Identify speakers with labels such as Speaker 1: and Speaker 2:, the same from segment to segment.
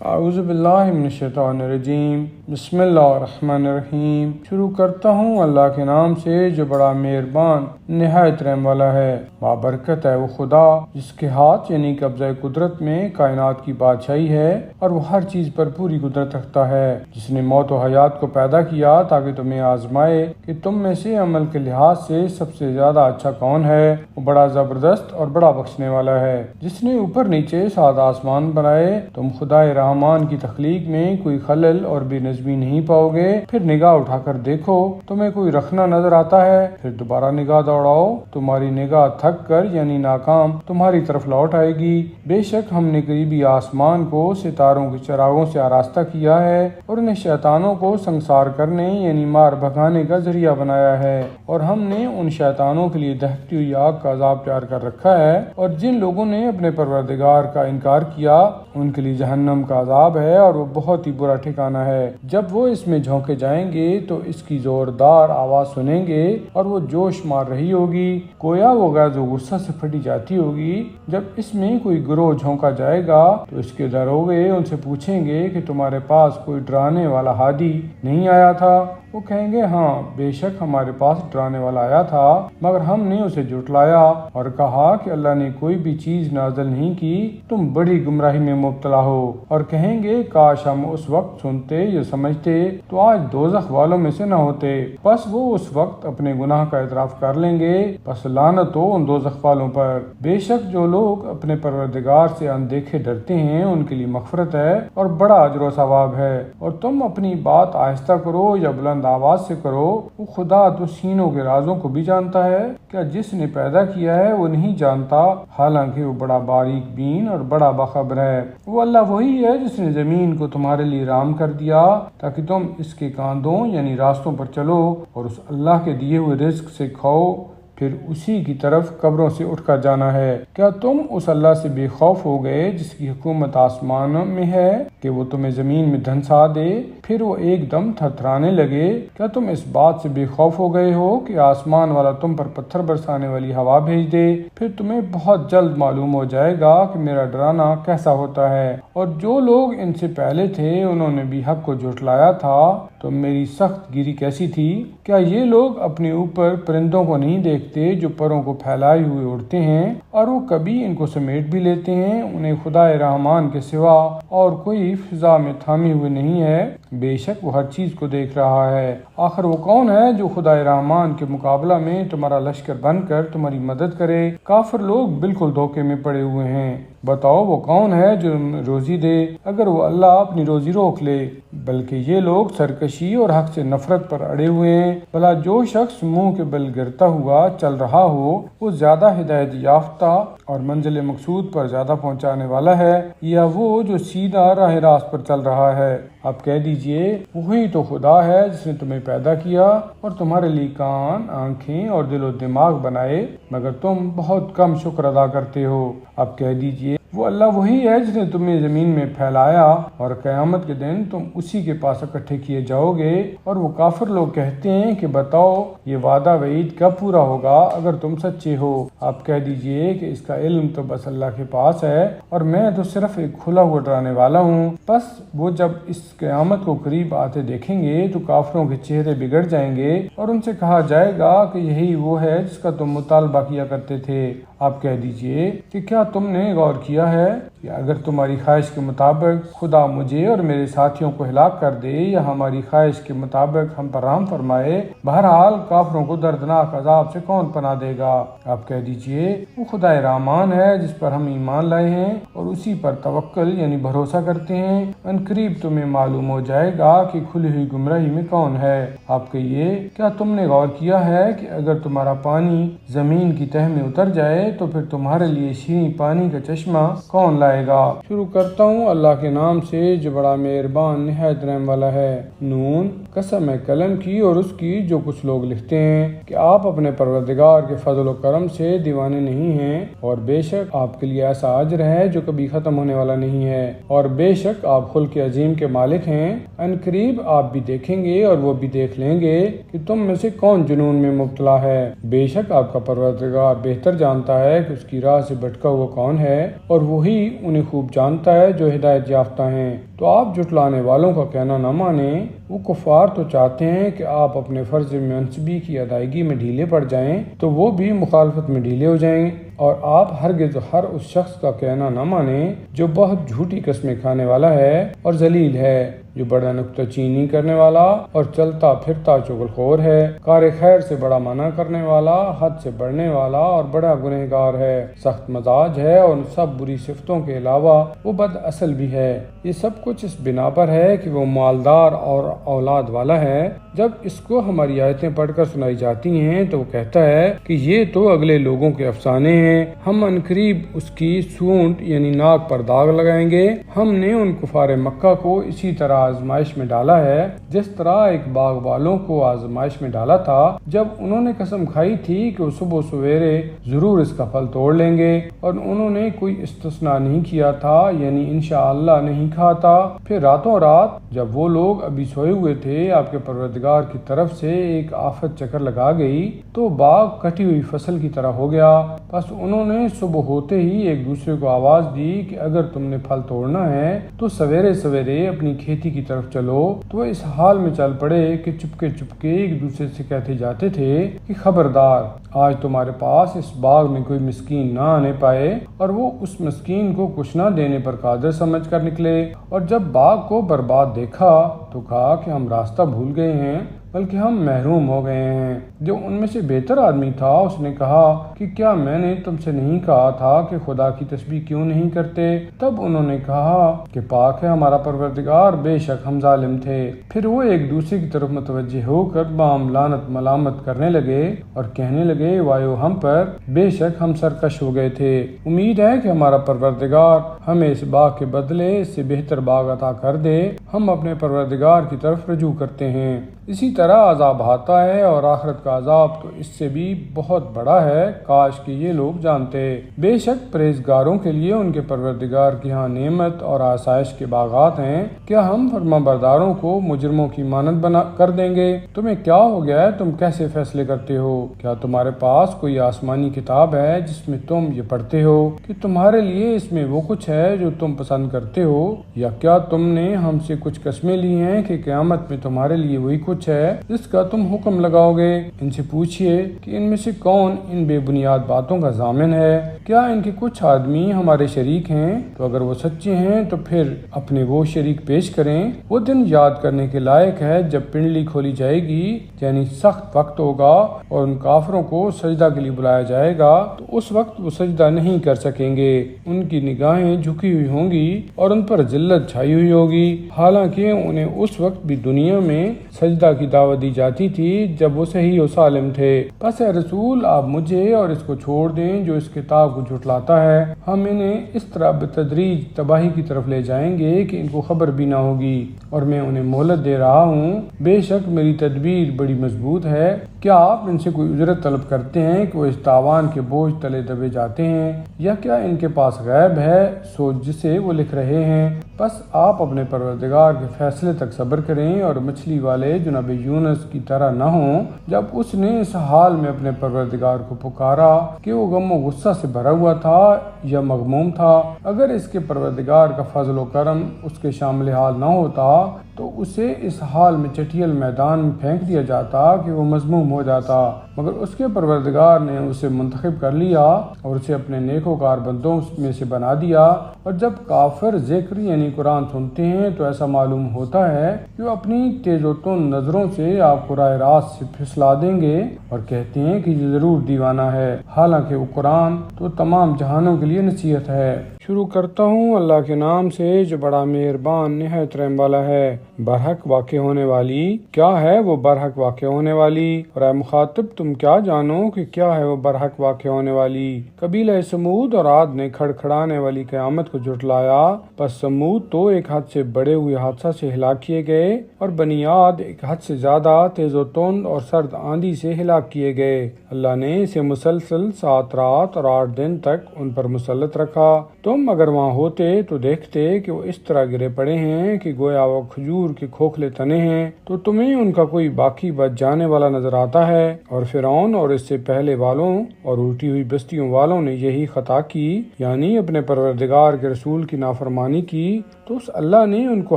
Speaker 1: اعوذ باللہ من الشیطان الرجیم، بسم اللہ الرحمن الرحیم۔ شروع کرتا ہوں اللہ کے نام سے جو بڑا مہربان نہایت رحم والا ہے۔ بابرکت ہے وہ خدا جس کے ہاتھ یعنی قبضہ قدرت میں کائنات کی بادشاہی ہے اور وہ ہر چیز پر پوری قدرت رکھتا ہے، جس نے موت و حیات کو پیدا کیا تاکہ تمہیں آزمائے کہ تم میں سے عمل کے لحاظ سے سب سے زیادہ اچھا کون ہے۔ وہ بڑا زبردست اور بڑا بخشنے والا ہے، جس نے اوپر نیچے 7 آسمان بنائے۔ تم خدا رحمان کی تخلیق میں کوئی خلل اور بے نظمی نہیں پاؤ گے۔ پھر نگاہ اٹھا کر دیکھو، تمہیں کوئی رکھنا نظر آتا ہے؟ پھر دوبارہ نگاہ دوڑاؤ، تمہاری نگاہ تھک کر یعنی ناکام تمہاری طرف لوٹ آئے گی۔ بے شک ہم نے قریبی آسمان کو ستاروں کے چراغوں سے آراستہ کیا ہے اور انہیں شیطانوں کو سنسار کرنے یعنی مار بھگانے کا ذریعہ بنایا ہے، اور ہم نے ان شیطانوں کے لیے دہکتی ہوئی آگ کا عذاب تیار کر رکھا ہے، اور جن لوگوں نے اپنے پروردگار کا انکار کیا ان کے لیے جہنم کا عذاب ہے اور وہ بہت ہی برا ٹھکانہ ہے۔ جب وہ اس میں جھونکے جائیں گے تو اس کی زوردار آواز سنیں گے اور وہ جوش مار رہی ہوگی، گویا وہ غیظ و غصہ سے پھٹی جاتی ہوگی۔ جب اس میں کوئی گروہ جھونکا جائے گا تو اس کے داروغے ان سے پوچھیں گے کہ تمہارے پاس کوئی ڈرانے والا ہادی نہیں آیا تھا؟ وہ کہیں گے ہاں، بے شک ہمارے پاس ڈرانے والا آیا تھا، مگر ہم نے اسے جھٹلایا اور کہا کہ اللہ نے کوئی بھی چیز نازل نہیں کی، تم بڑی گمراہی میں مبتلا ہو۔ اور کہیں گے کاش ہم اس وقت سنتے یا سمجھتے تو آج دوزخ والوں میں سے نہ ہوتے۔ بس وہ اس وقت اپنے گناہ کا اعتراف کر لیں گے، بس لعنت ہو ان دوزخ والوں پر۔ بے شک جو لوگ اپنے پروردگار سے اندیکھے ڈرتے ہیں ان کے لیے مغفرت ہے اور بڑا اجر و ثواب ہے۔ اور تم اپنی بات آہستہ کرو یا بلند آواز سے کرو، وہ خدا تو سینوں کے رازوں کو بھی جانتا ہے۔ کیا جس نے پیدا کیا ہے وہ نہیں جانتا؟ حالانکہ وہ بڑا باریک بین اور بڑا باخبر ہے۔ وہ اللہ وہی ہے جس نے زمین کو تمہارے لیے رام کر دیا تاکہ تم اس کے کاندھوں یعنی راستوں پر چلو اور اس اللہ کے دیے ہوئے رزق سے کھاؤ، پھر اسی کی طرف قبروں سے اٹھ کر جانا ہے۔ کیا تم اس اللہ سے بے خوف ہو گئے جس کی حکومت آسمانوں میں ہے کہ وہ تمہیں زمین میں دھنسا دے پھر وہ ایک دم تھرتھرانے لگے؟ کیا تم اس بات سے بے خوف ہو گئے ہو کہ آسمان والا تم پر پتھر برسانے والی ہوا بھیج دے؟ پھر تمہیں بہت جلد معلوم ہو جائے گا کہ میرا ڈرانا کیسا ہوتا ہے۔ اور جو لوگ ان سے پہلے تھے انہوں نے بھی حق کو جھٹلایا تھا، تو میری سخت گیری کیسی تھی؟ کیا یہ لوگ اپنے اوپر پرندوں کو نہیں دیکھتے جو پروں کو پھیلائے ہوئے اڑتے ہیں اور وہ کبھی ان کو سمیٹ بھی لیتے ہیں؟ انہیں خدا رحمان کے سوا اور کوئی فضا میں تھامے ہوئے نہیں ہے، بے شک وہ ہر چیز کو دیکھ رہا ہے۔ آخر وہ کون ہے جو خدا رحمان کے مقابلہ میں تمہارا لشکر بن کر تمہاری مدد کرے؟ کافر لوگ بالکل دھوکے میں پڑے ہوئے ہیں۔ بتاؤ وہ کون ہے جو روزی دے اگر وہ اللہ اپنی روزی روک لے؟ بلکہ یہ لوگ سرکشی اور حق سے نفرت پر اڑے ہوئے ہیں۔ بھلا جو شخص منہ کے بل گرتا ہوا چل رہا ہو وہ زیادہ ہدایت یافتہ اور منزل مقصود پر زیادہ پہنچانے والا ہے یا وہ جو سیدھا راہ راست پر چل رہا ہے؟ آپ کہہ دیجئے وہی تو خدا ہے جس نے تمہیں پیدا کیا اور تمہارے لیے کان، آنکھیں اور دل و دماغ بنائے، مگر تم بہت کم شکر ادا کرتے ہو۔ آپ کہہ دیجئے وہ اللہ وہی ہے جس نے تمہیں زمین میں پھیلایا اور قیامت کے دن تم اسی کے پاس اکٹھے کیے جاؤ گے۔ اور وہ کافر لوگ کہتے ہیں کہ بتاؤ یہ وعدہ وعید کب پورا ہوگا اگر تم سچے ہو؟ آپ کہہ دیجئے کہ اس کا علم تو بس اللہ کے پاس ہے اور میں تو صرف ایک کھلا ہوا ڈرانے والا ہوں۔ بس وہ جب اس قیامت کو قریب آتے دیکھیں گے تو کافروں کے چہرے بگڑ جائیں گے اور ان سے کہا جائے گا کہ یہی وہ ہے جس کا تم مطالبہ کیا کرتے تھے۔ آپ کہہ دیجئے کہ کیا تم نے غور کیا ہے کہ اگر تمہاری خواہش کے مطابق خدا مجھے اور میرے ساتھیوں کو ہلاک کر دے یا ہماری خواہش کے مطابق ہم پر رحم فرمائے، بہرحال کافروں کو دردناک عذاب سے کون پناہ دے گا؟ آپ کہہ دیجئے وہ خدا رحمان ہے جس پر ہم ایمان لائے ہیں اور اسی پر توکل یعنی بھروسہ کرتے ہیں۔ ان قریب تمہیں معلوم ہو جائے گا کہ کھلی ہوئی گمراہی میں کون ہے۔ آپ کہیے کیا تم نے غور کیا ہے کہ اگر تمہارا پانی زمین کی تہ میں اتر جائے تو پھر تمہارے لیے شیریں پانی کا چشمہ کون لائے گا؟ شروع کرتا ہوں اللہ کے نام سے جو بڑا مہربان نہایت رحم والا ہے۔ نون، قسم ہے قلم کی اور اس کی جو کچھ لوگ لکھتے ہیں کہ آپ اپنے پروردگار کے فضل و کرم سے دیوانے نہیں ہیں، اور بے شک آپ کے لیے ایسا اجر ہے جو کبھی ختم ہونے والا نہیں ہے، اور بے شک آپ خلق عظیم کے مالک ہیں۔ ان قریب آپ بھی دیکھیں گے اور وہ بھی دیکھ لیں گے کہ تم میں سے کون جنون میں مبتلا ہے۔ بے شک آپ کا پروردگار بہتر جانتا ہے کہ اس کی راہ سے بھٹکا ہوا کون ہے، اور وہی انہیں خوب جانتا ہے جو ہدایت یافتہ ہیں۔ تو آپ جھٹلانے والوں کا کہنا نہ مانیں۔ وہ کفار تو چاہتے ہیں کہ آپ اپنے فرض منصبی کی ادائیگی میں ڈھیلے پڑ جائیں تو وہ بھی مخالفت میں ڈھیلے ہو جائیں، اور آپ ہرگز ہر اس شخص کا کہنا نہ مانیں جو بہت جھوٹی قسمیں کھانے والا ہے اور ذلیل ہے، جو بڑا نکتہ چینی کرنے والا اور چلتا پھرتا چغل خور ہے، کار خیر سے بڑا منع کرنے والا، حد سے بڑھنے والا اور بڑا گنہگار ہے، سخت مزاج ہے اور ان سب بری صفتوں کے علاوہ وہ بد اصل بھی ہے۔ یہ سب کچھ اس بنا پر ہے کہ وہ مالدار اور اولاد والا ہے۔ جب اس کو ہماری آیتیں پڑھ کر سنائی جاتی ہیں تو وہ کہتا ہے کہ یہ تو اگلے لوگوں کے افسانے ہیں، ہم عنقریب اس کی سونٹ یعنی ناک پر داغ لگائیں گے۔ ہم نے ان کفار مکہ کو اسی طرح آزمائش میں ڈالا ہے جس طرح ایک باغ والوں کو آزمائش میں ڈالا تھا جب انہوں نے قسم کھائی تھی کہ وہ صبح سویرے ضرور اس کا پھل توڑ لیں گے، اور انہوں نے کوئی استثناء نہیں کیا تھا، یعنی انشاءاللہ نہیں کہا تھا۔ پھر راتوں رات جب وہ لوگ ابھی سوئے ہوئے تھے، آپ کے پروردگار کی طرف سے ایک آفت چکر لگا گئی تو باغ کٹی ہوئی فصل کی طرح ہو گیا۔ بس انہوں نے صبح ہوتے ہی ایک دوسرے کو آواز دی کہ اگر تم نے پھل توڑنا ہے تو سویرے سویرے اپنی کھیتی کی طرف چلو۔ تو وہ اس حال میں چل پڑے کہ چپکے چپکے ایک دوسرے سے کہتے جاتے تھے کہ خبردار، آج تمہارے پاس اس باغ میں کوئی مسکین نہ آنے پائے، اور وہ اس مسکین کو کچھ نہ دینے پر قادر سمجھ کر نکلے، اور جب باغ کو برباد دیکھا تو کہا کہ ہم راستہ بھول گئے ہیں، بلکہ ہم محروم ہو گئے ہیں۔ جو ان میں سے بہتر آدمی تھا اس نے کہا کہ کیا میں نے تم سے نہیں کہا تھا کہ خدا کی تسبیح کیوں نہیں کرتے؟ تب انہوں نے کہا کہ پاک ہے ہمارا پروردگار، بے شک ہم ظالم تھے۔ پھر وہ ایک دوسرے کی طرف متوجہ ہو کر بام لعنت ملامت کرنے لگے اور کہنے لگے وایو ہم پر، بے شک ہم سرکش ہو گئے تھے۔ امید ہے کہ ہمارا پروردگار ہمیں اس باغ کے بدلے اس سے بہتر باغ عطا کر دے، ہم اپنے پروردگار کی طرف رجوع کرتے ہیں۔ اسی طرح عذاب آتا ہے اور آخرت کا عذاب تو اس سے بھی بہت بڑا ہے، کاش کہ یہ لوگ جانتے۔ بے شک پرہیزگاروں کے لیے ان کے پروردگار کی ہاں نعمت اور آسائش کے باغات ہیں۔ کیا ہم فرمانبرداروں کو مجرموں کی مانند بنا کر دیں گے؟ تمہیں کیا ہو گیا ہے؟ تم کیسے فیصلے کرتے ہو؟ کیا تمہارے پاس کوئی آسمانی کتاب ہے جس میں تم یہ پڑھتے ہو کہ تمہارے لیے اس میں وہ کچھ ہے جو تم پسند کرتے ہو؟ یا کیا تم نے ہم سے کچھ قسمیں لی ہیں کہ قیامت میں تمہارے لیے وہی کچھ ہے جس کا تم حکم لگاؤ گے؟ ان سے پوچھئے کہ ان میں سے کون ان بے بنیاد باتوں کا ضامن ہے؟ کیا ان کے کچھ آدمی ہمارے شریک ہیں؟ تو اگر وہ سچے ہیں تو پھر اپنے وہ شریک پیش کریں۔ وہ دن یاد کرنے کے لائق ہے جب پنڈلی کھولی جائے گی، یعنی سخت وقت ہوگا اور ان کافروں کو سجدہ کے لیے بلایا جائے گا تو اس وقت وہ سجدہ نہیں کر سکیں گے، ان کی نگاہیں جھکی ہوئی ہوں گی اور ان پر ذلت چھائی ہوئی ہوگی، حالانکہ انہیں اس وقت بھی دنیا میں سجدہ کی دعوت دی جاتی تھی جب وہ صحیح و سالم تھے۔ پس اے رسول آپ مجھے اور اس کو چھوڑ دیں جو اس کتاب کو جھٹلاتا ہے، ہم انہیں اس طرح بتدریج تباہی کی طرف لے جائیں گے کہ ان کو خبر بھی نہ ہوگی، اور میں انہیں مہلت دے رہا ہوں، بے شک میری تدبیر بڑی مضبوط ہے۔ کیا آپ ان سے کوئی اجرت طلب کرتے ہیں کہ وہ اس تاوان کے بوجھ تلے دبے جاتے ہیں، یا کیا ان کے پاس غیب ہے سوچ جسے وہ لکھ رہے ہیں؟ بس آپ اپنے پروردگار کے فیصلے تک صبر کریں اور مچھلی والے جناب یونس کی طرح نہ ہوں جب اس نے اس حال میں اپنے پروردگار کو پکارا کہ وہ غم و غصہ سے بھرا ہوا تھا یا مغموم تھا۔ اگر اس کے پروردگار کا فضل و کرم اس کے شامل حال نہ ہوتا تو اسے اس حال میں چٹیل میدان میں پھینک دیا جاتا کہ وہ مذموم ہو جاتا، مگر اس کے پروردگار نے اسے منتخب کر لیا اور اسے اپنے نیکوکار بندوں میں سے بنا دیا۔ اور جب کافر ذکر یعنی قرآن سنتے ہیں تو ایسا معلوم ہوتا ہے کہ وہ اپنی تیز و تند نظروں سے آپ کو راہ راست سے پھسلا دیں گے اور کہتے ہیں کہ یہ ضرور دیوانہ ہے، حالانکہ وہ قرآن تو تمام جہانوں کے لیے نصیحت ہے۔ شروع کرتا ہوں اللہ کے نام سے جو بڑا مہربان نہایت رحم والا ہے۔ برحق واقع ہونے والی کیا ہے وہ برحق واقع ہونے والی، اور اے مخاطب تم کیا جانو کہ کیا ہے وہ برحق واقع ہونے والی۔ قبیلہ سمود اور عاد نے کھڑکھڑانے والی قیامت کو جھٹلایا، پس سمود تو ایک حد سے بڑے ہوئے حادثہ سے ہلاک کیے گئے، اور بنی عاد ایک حد سے زیادہ تیز و تند اور سرد آندھی سے ہلاک کیے گئے۔ اللہ نے اسے مسلسل 7 رات اور 8 دن تک ان پر مسلط رکھا۔ تم تم اگر وہاں ہوتے تو دیکھتے کہ وہ اس طرح گرے پڑے ہیں کہ گویا وہ کھجور کے کھوکھلے تنے ہیں، تو تمہیں ان کا کوئی باقی بچ جانے والا نظر آتا ہے۔ اور فرعون اور اس سے پہلے والوں اور الٹی ہوئی بستیوں والوں نے یہی خطا کی، یعنی اپنے پروردگار کے رسول کی نافرمانی کی، تو اس اللہ نے ان کو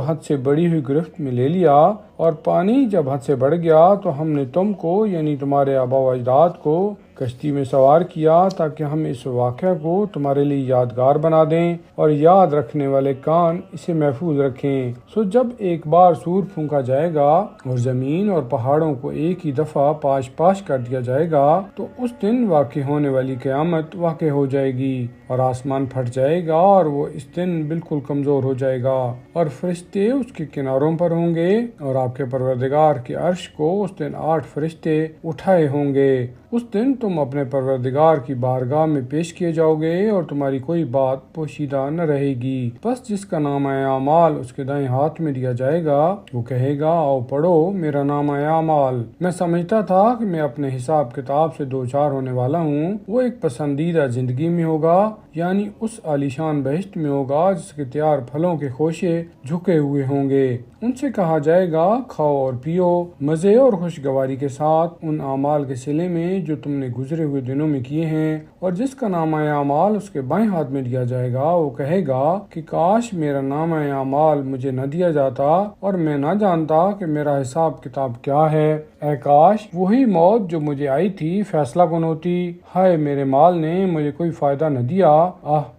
Speaker 1: حد سے بڑی ہوئی گرفت میں لے لیا، اور پانی جب حد سے بڑھ گیا تو ہم نے تم کو یعنی تمہارے آباء و اجداد کو کشتی میں سوار کیا تاکہ ہم اس واقعہ کو تمہارے لیے یادگار بنا دیں اور یاد رکھنے والے کان اسے محفوظ رکھیں۔ سو جب ایک بار سور پھونکا جائے گا اور زمین اور پہاڑوں کو ایک ہی دفعہ پاش پاش کر دیا جائے گا، تو اس دن واقع ہونے والی قیامت واقع ہو جائے گی اور آسمان پھٹ جائے گا اور وہ اس دن بالکل کمزور ہو جائے گا، اور فرشتے اس کے کناروں پر ہوں گے، اور آپ کے پروردگار کے عرش کو اس دن 8 فرشتے اٹھائے ہوں گے۔ اس دن تم اپنے پروردگار کی بارگاہ میں پیش کیے جاؤ گے اور تمہاری کوئی بات پوشیدہ نہ رہے گی۔ بس جس کا نامہ اعمال اس کے دائیں ہاتھ میں دیا جائے گا، وہ کہے گا آؤ پڑھو میرا نامہ اعمال۔ میں سمجھتا تھا کہ میں اپنے حساب کتاب سے دوچار ہونے والا ہوں۔ وہ ایک پسندیدہ زندگی میں ہوگا، یعنی اس عالیشان بہشت میں ہوگا جس کے تیار پھلوں کے خوشے جھکے ہوئے ہوں گے۔ ان سے کہا جائے گا کھاؤ اور پیو مزے اور خوشگواری کے ساتھ ان اعمال کے صلے میں جو تم نے گزرے ہوئے دنوں میں کیے ہیں، اور جس کا نامہ اعمال اس کے بائیں ہاتھ میں دیا جائے گا وہ کہے گا کہ کاش میرا نامہ اعمال مجھے نہ دیا جاتا اور میں نہ جانتا کہ میرا حساب کتاب کیا ہے۔ اے کاش وہی موت جو مجھے آئی تھی فیصلہ کن ہوتی۔ ہائے میرے مال نے مجھے کوئی فائدہ نہ دیا،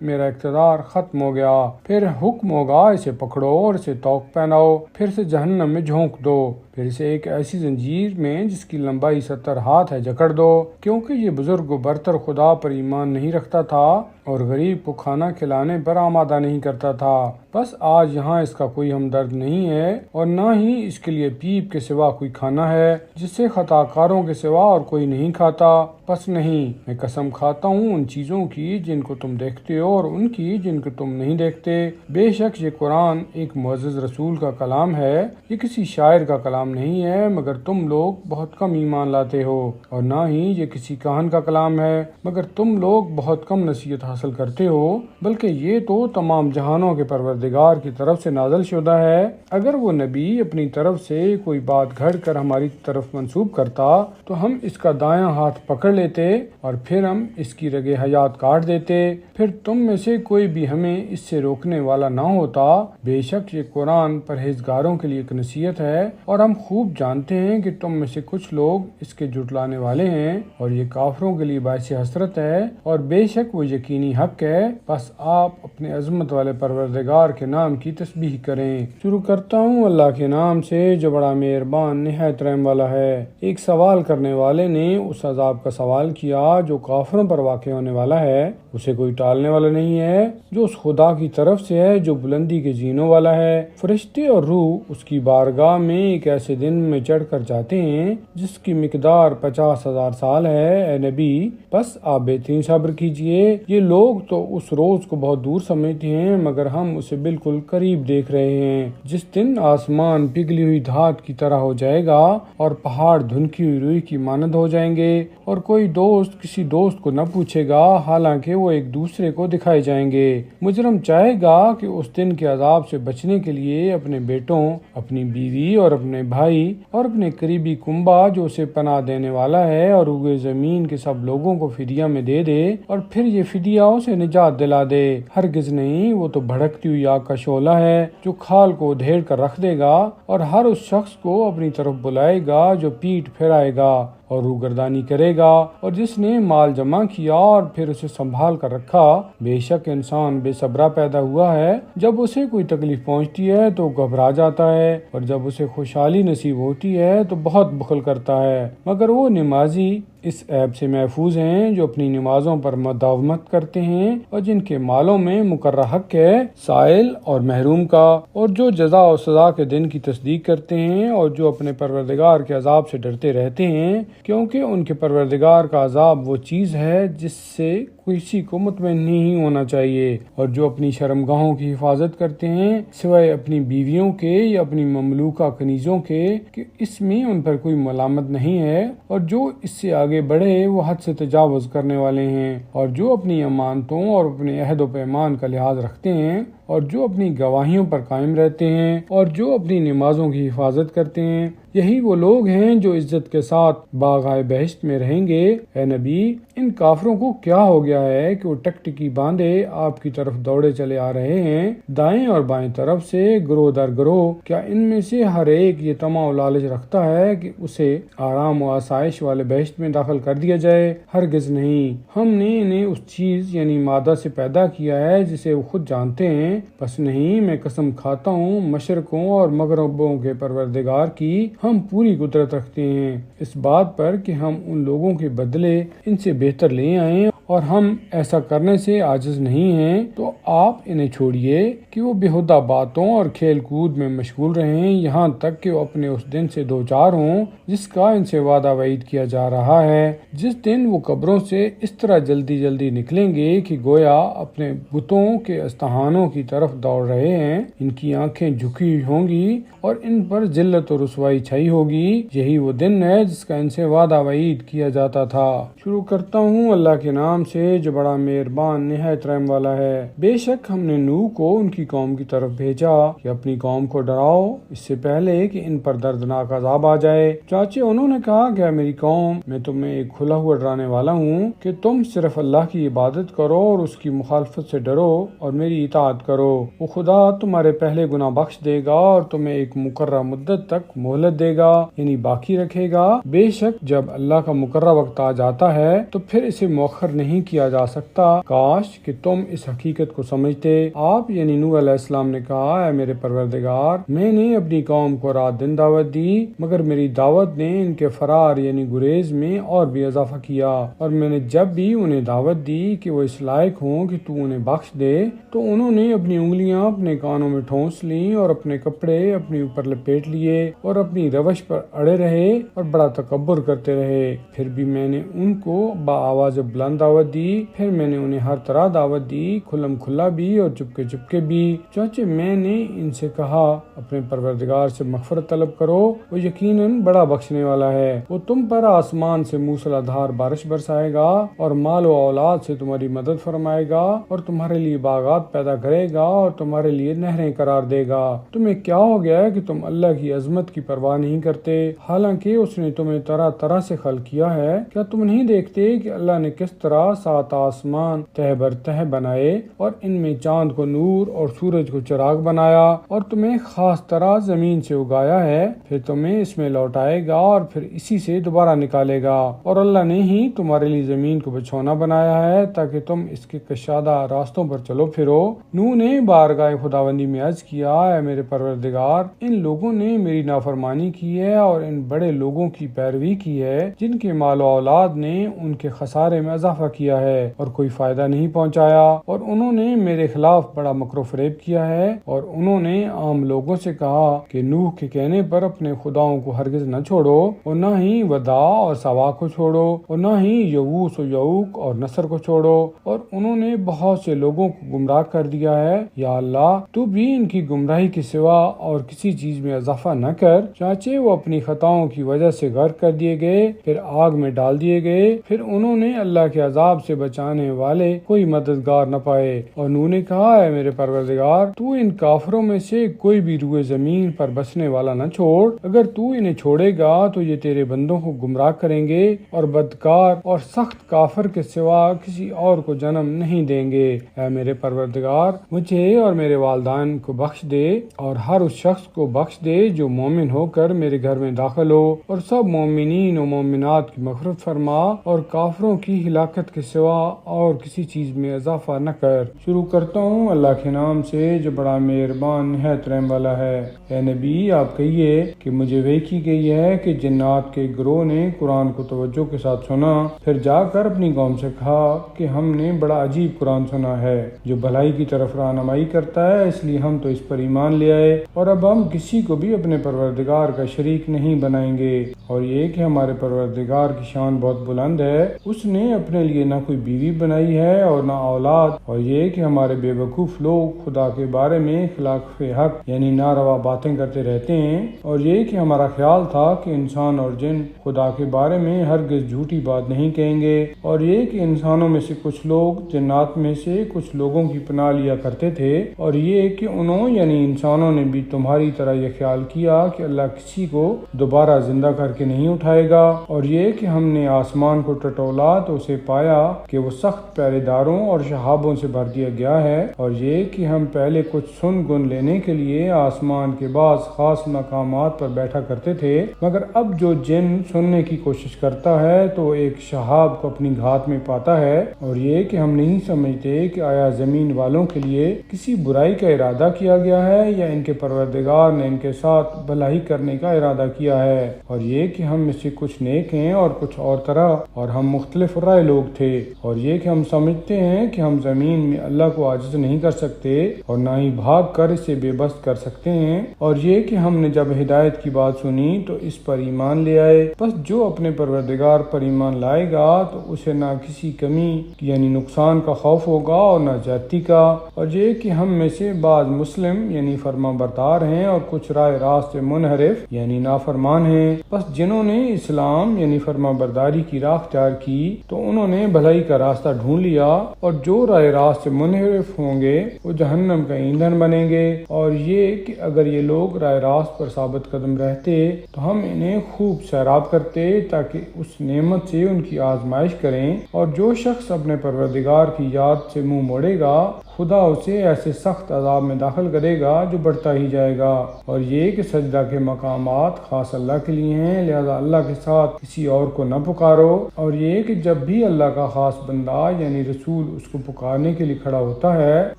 Speaker 1: میرا اقتدار ختم ہو گیا۔ پھر حکم ہوگا اسے پکڑو اور اسے توق پہناؤ، پھر سے جہنم میں جھونک دو، پھر اسے ایک ایسی زنجیر میں جس کی لمبائی 70 ہاتھ ہے جکڑ دو، کیونکہ یہ بزرگ و برتر خدا پر ایمان نہیں رکھتا تھا اور غریب کو کھانا کھلانے پر آمادہ نہیں کرتا تھا۔ بس آج یہاں اس کا کوئی ہمدرد نہیں ہے اور نہ ہی اس کے لیے پیپ کے سوا کوئی کھانا ہے جسے خطا کاروں کے سوا اور کوئی نہیں کھاتا۔ بس نہیں، میں قسم کھاتا ہوں ان چیزوں کی جن کو تم دیکھتے ہو اور ان کی جن کو تم نہیں دیکھتے۔ بے شک یہ قرآن ایک معزز رسول کا کلام ہے، یہ کسی شاعر کا کلام نہیں ہے، مگر تم لوگ بہت کم ایمان لاتے ہو، اور نہ ہی یہ کسی کاہن کا کلام ہے مگر تم لوگ بہت کم نصیحت حاصل کرتے ہو، بلکہ یہ تو تمام جہانوں کے پروردگار کی طرف سے نازل شدہ ہے۔ اگر وہ نبی اپنی طرف سے کوئی بات گھڑ کر ہماری طرف منسوب کرتا تو ہم اس کا دایاں ہاتھ پکڑ لیتے اور پھر ہم اس کی رگِ حیات کاٹ دیتے، پھر تم میں سے کوئی بھی ہمیں اس سے روکنے والا نہ ہوتا۔ بے شک یہ قرآن پرہیزگاروں کے لیے ایک نصیحت ہے، اور ہم خوب جانتے ہیں کہ تم میں سے کچھ لوگ اس کے جھٹلانے والے ہیں، اور یہ کافروں کے لیے باعث حسرت ہے، اور بے شک وہ یقینی حق ہے۔ بس آپ اپنے عظمت والے پروردگار کے نام کی تسبیح کریں۔ شروع کرتا ہوں اللہ کے نام سے جو بڑا مہربان نہایت رحم والا ہے۔ ایک سوال کرنے والے نے اس عذاب کا سوال کیا جو کافروں پر واقع ہونے والا ہے، اسے کوئی ٹالنے والا نہیں ہے، جو اس خدا کی طرف سے ہے جو بلندی کے زینوں والا ہے۔ فرشتے اور روح اس کی بارگاہ میں ایک ایسے دن میں چڑھ کر جاتے ہیں جس کی مقدار 50,000 سال ہے۔ اے نبی بس آپ بہترین صبر کیجئے۔ یہ لوگ تو اس روز کو بہت دور سمجھتے ہیں مگر ہم اسے بالکل قریب دیکھ رہے ہیں، جس دن آسمان پگھلی ہوئی دھات کی طرح ہو جائے گا اور پہاڑ دھنکی ہوئی روئی کی مانند ہو جائیں گے، اور کوئی دوست کسی دوست کو نہ پوچھے گا حالانکہ وہ ایک دوسرے کو دکھائے جائیں گے۔ مجرم چاہے گا کہ اس دن کے عذاب سے بچنے کے لیے اپنے بیٹوں، اپنی بیوی اور اپنے بھائی اور اپنے قریبی کنبہ جو اسے پناہ دینے والا ہے اور روئے زمین کے سب لوگوں کو فدیہ میں دے دے، اور پھر یہ فدیہ اسے نجات دلا دے۔ ہرگز نہیں، وہ تو بھڑکتی ہوئی آگ کا شعلہ ہے جو کھال کو ادھیڑ کر رکھ دے گا اور ہر اس شخص کو اپنی طرف بلائے گا جو پیٹھ پھیرائے گا اور روگردانی کرے گا، اور جس نے مال جمع کیا اور پھر اسے سنبھال کر رکھا۔ بے شک انسان بے صبرا پیدا ہوا ہے، جب اسے کوئی تکلیف پہنچتی ہے تو گھبرا جاتا ہے، اور جب اسے خوشحالی نصیب ہوتی ہے تو بہت بخل کرتا ہے۔ مگر وہ نمازی اس عیب سے محفوظ ہیں جو اپنی نمازوں پر مداومت کرتے ہیں اور جن کے مالوں میں مقررہ حق ہے سائل اور محروم کا، اور جو جزا و سزا کے دن کی تصدیق کرتے ہیں اور جو اپنے پروردگار کے عذاب سے ڈرتے رہتے ہیں، کیونکہ ان کے پروردگار کا عذاب وہ چیز ہے جس سے کسی کو مطمئن نہیں ہونا چاہیے، اور جو اپنی شرمگاہوں کی حفاظت کرتے ہیں سوائے اپنی بیویوں کے یا اپنی مملوکہ کنیزوں کے کہ اس میں ان پر کوئی ملامت نہیں ہے، اور جو اس سے آگے بڑھے وہ حد سے تجاوز کرنے والے ہیں، اور جو اپنی امانتوں اور اپنے عہد و پیمان کا لحاظ رکھتے ہیں، اور جو اپنی گواہیوں پر قائم رہتے ہیں، اور جو اپنی نمازوں کی حفاظت کرتے ہیں، یہی وہ لوگ ہیں جو عزت کے ساتھ باغائے بہشت میں رہیں گے۔ اے نبی، ان کافروں کو کیا ہو گیا ہے کہ وہ ٹکٹکی باندھے آپ کی طرف دوڑے چلے آ رہے ہیں، دائیں اور بائیں طرف سے گروہ در گروہ؟ کیا ان میں سے ہر ایک یہ طمع و لالچ رکھتا ہے کہ اسے آرام و آسائش والے بہشت میں داخل کر دیا جائے؟ ہرگز نہیں۔ ہم نے انہیں اس چیز یعنی مادہ سے پیدا کیا ہے جسے وہ خود جانتے ہیں، بس نہیں، میں قسم کھاتا ہوں مشرقوں اور مغربوں کے پروردگار کی، ہم پوری قدرت رکھتے ہیں اس بات پر کہ ہم ان لوگوں کے بدلے ان سے بہتر لے آئیں، اور ہم ایسا کرنے سے عاجز نہیں ہیں۔ تو آپ انہیں چھوڑیے کہ وہ بےہودہ باتوں اور کھیل کود میں مشغول رہیں یہاں تک کہ وہ اپنے اس دن سے دوچار ہوں جس کا ان سے وعدہ وعید کیا جا رہا ہے، جس دن وہ قبروں سے اس طرح جلدی جلدی نکلیں گے کہ گویا اپنے بتوں کے استہانوں کی طرف دوڑ رہے ہیں۔ ان کی آنکھیں جھکی ہوں گی اور ان پر ذلت و رسوائی چھائی ہوگی۔ یہی وہ دن ہے جس کا ان سے وعدہ وعید کیا جاتا تھا۔ شروع کرتا ہوں اللہ کے نام سے جو بڑا مہربان نہایت رحم والا ہے۔ بے شک ہم نے نوح کو ان کی قوم کی طرف بھیجا کہ اپنی قوم کو ڈراؤ اس سے پہلے کہ ان پر دردناک عذاب آ جائے۔ چانچہ انہوں نے کہا کہ میری قوم، میں تمہیں ایک کھلا ہوا ڈرانے والا ہوں کہ تم صرف اللہ کی عبادت کرو اور اس کی مخالفت سے ڈرو اور میری اطاعت کرو۔ وہ خدا تمہارے پہلے گناہ بخش دے گا اور تمہیں ایک مقررہ مدت تک مہلت دے گا، یعنی باقی رکھے گا۔ بے شک جب اللہ کا مقررہ وقت آ جاتا ہے تو پھر اسے مؤخر نہیں کیا جا سکتا۔ کاش کہ تم اس حقیقت کو سمجھتے۔ آپ یعنی نوح علیہ السلام نے کہا، اے میرے پروردگار، میں نے اپنی قوم کو رات دن دعوت دی، مگر میری دعوت نے ان کے فرار یعنی گریز میں اور بھی اضافہ کیا، اور میں نے جب بھی انہیں دعوت دی کہ وہ اس لائق ہوں کہ تو انہیں بخش دے تو انہوں نے اپنی انگلیاں اپنے کانوں میں ٹھونس لیں اور اپنے کپڑے اپنے اوپر لپیٹ لیے اور اپنی روش پر اڑے رہے اور بڑا تکبر کرتے رہے۔ پھر بھی میں نے ان کو بآواز بلند دعوت دی، پھر میں نے انہیں ہر طرح دعوت دی، کھلم کھلا بھی اور چپکے چپکے بھی۔ چنانچہ میں نے ان سے کہا، اپنے پروردگار سے مغفرت طلب کرو، وہ یقیناً بڑا بخشنے والا ہے۔ وہ تم پر آسمان سے موسلا دھار بارش برسائے گا اور مال و اولاد سے تمہاری مدد فرمائے گا اور تمہارے لیے باغات پیدا کرے گا اور تمہارے لیے نہریں قرار دے گا۔ تمہیں کیا ہو گیا ہے کہ تم اللہ کی عظمت کی پرواہ نہیں کرتے، حالانکہ اس نے تمہیں طرح طرح سے خلق کیا ہے؟ کیا تم نہیں دیکھتے کہ اللہ نے کس طرح 7 آسمان تہ بر تہ بنائے اور ان میں چاند کو نور اور سورج کو چراغ بنایا اور تمہیں خاص طرح زمین سے اگایا ہے، پھر تمہیں اس میں لوٹائے گا اور پھر اسی سے دوبارہ نکالے گا، اور اللہ نے ہی تمہارے لیے زمین کو بچھونا بنایا ہے تاکہ تم اس کے کشادہ راستوں پر چلو پھرو۔ نوح نے بارگاہ خداوندی میں عرض کیا، اے میرے پروردگار، ان لوگوں نے میری نافرمانی کی ہے اور ان بڑے لوگوں کی پیروی کی ہے جن کے مال و اولاد نے ان کے خسارے میں اضافہ کیا ہے اور کوئی فائدہ نہیں پہنچایا، اور انہوں نے میرے خلاف بڑا مکر و فریب کیا ہے، اور انہوں نے عام لوگوں سے کہا کہ نوح کے کہنے پر اپنے خداؤں کو ہرگز نہ چھوڑو، اور نہ ہی ودا اور سوا کو چھوڑو، اور نہ ہی یغوث و یعوق اور نصر کو چھوڑو، اور انہوں نے بہت سے لوگوں کو گمراہ کر دیا ہے۔ یا اللہ، تو بھی ان کی گمراہی کے سوا اور کسی چیز میں اضافہ نہ کر۔ چانچہ وہ اپنی خطاؤں کی وجہ سے غرق کر دیے گئے، پھر آگ میں ڈال دیے گئے، پھر انہوں نے اللہ کے عذاب سے بچانے والے کوئی مددگار نہ پائے۔ اور نوح نے کہا، اے میرے پروردگار، تو ان کافروں میں سے کوئی بھی روئے زمین پر بسنے والا نہ چھوڑ، اگر تو انہیں چھوڑے گا تو یہ تیرے بندوں کو گمراہ کریں گے اور بدکار اور سخت کافر کے سوا کسی اور کو جنم نہیں دیں گے۔ اے میرے پروردگار، مجھے اور میرے والدین کو بخش دے اور ہر اس شخص کو بخش دے جو مومن ہو کر میرے گھر میں داخل ہو، اور سب مومنین و مومنات کی مغفرت فرما اور کافروں کی ہلاکت کے سوا اور کسی چیز میں اضافہ نہ کر۔ شروع کرتا ہوں اللہ کے نام سے جو بڑا مہربان نہایت رحم والا ہے۔ اے نبی، آپ کہیے کہ مجھے وحی کی گئی ہے کہ جنات کے گروہ نے قرآن کو توجہ کے ساتھ سنا، پھر جا کر اپنی قوم سے کہا کہ ہم نے بڑا عجیب قرآن سنا ہے جو بھلائی کی طرف رہنمائی کرتا ہے، اس لیے ہم تو اس پر ایمان لے آئے، اور اب ہم کسی کو بھی اپنے پروردگار کا شریک نہیں بنائیں گے۔ اور یہ کہ ہمارے پروردگار کی شان بہت بلند ہے، اس نے اپنے لیے لیے نہ کوئی بیوی بنائی ہے اور نہ اولاد، اور یہ کہ ہمارے بے وقوف لوگ خدا کے بارے میں خلاف حق یعنی ناروا باتیں کرتے رہتے ہیں، اور یہ کہ ہمارا خیال تھا کہ انسان اور جن خدا کے بارے میں ہرگز جھوٹی بات نہیں کہیں گے، اور یہ کہ انسانوں میں سے کچھ لوگ جنات میں سے کچھ لوگوں کی پناہ لیا کرتے تھے، اور یہ کہ انہوں یعنی انسانوں نے بھی تمہاری طرح یہ خیال کیا کہ اللہ کسی کو دوبارہ زندہ کر کے نہیں اٹھائے گا، اور یہ کہ ہم نے آسمان کو ٹٹولا تو اسے پایا کہ وہ سخت پہرے داروں اور شہابوں سے بھر دیا گیا ہے، اور یہ کہ ہم پہلے کچھ سن گن لینے کے لیے آسمان کے بعض خاص مقامات پر بیٹھا کرتے تھے، مگر اب جو جن سننے کی کوشش کرتا ہے تو ایک شہاب کو اپنی گھات میں پاتا ہے، اور یہ کہ ہم نہیں سمجھتے کہ آیا زمین والوں کے لیے کسی برائی کا ارادہ کیا گیا ہے یا ان کے پروردگار نے ان کے ساتھ بھلائی کرنے کا ارادہ کیا ہے، اور یہ کہ ہم میں سے کچھ نیک ہیں اور کچھ اور طرح، اور ہم مختلف رائے لوگ تھے، اور یہ کہ ہم سمجھتے ہیں کہ ہم زمین میں اللہ کو عاجز نہیں کر سکتے اور نہ ہی بھاگ کر اسے بے بس کر سکتے ہیں، اور یہ کہ ہم نے جب ہدایت کی بات سنی تو اس پر ایمان لے آئے، بس جو اپنے پروردگار پر ایمان لائے گا تو اسے نہ کسی کمی یعنی نقصان کا خوف ہوگا اور نہ زیادتی کا، اور یہ کہ ہم میں سے بعض مسلم یعنی فرما بردار ہیں اور کچھ رائے راست سے منحرف یعنی نافرمان ہیں، بس جنہوں نے اسلام یعنی فرما برداری کی راہ اختیار کی تو انہوں نے بھلائی کا راستہ ڈھونڈ لیا، اور جو رائے راست سے منحرف ہوں گے وہ جہنم کا ایندھن بنیں گے، اور یہ کہ اگر یہ لوگ رائے راست پر ثابت قدم رہتے تو ہم انہیں خوب سیراب کرتے تاکہ اس نعمت سے ان کی آزمائش کریں، اور جو شخص اپنے پروردگار کی یاد سے منہ موڑے گا خدا اسے ایسے سخت عذاب میں داخل کرے گا جو بڑھتا ہی جائے گا، اور یہ کہ سجدہ کے مقامات خاص اللہ کے لیے ہیں، لہذا اللہ کے ساتھ کسی اور کو نہ پکارو، اور یہ کہ جب بھی اللہ کا خاص بندہ یعنی رسول اس کو پکارنے کے لیے کھڑا ہوتا ہے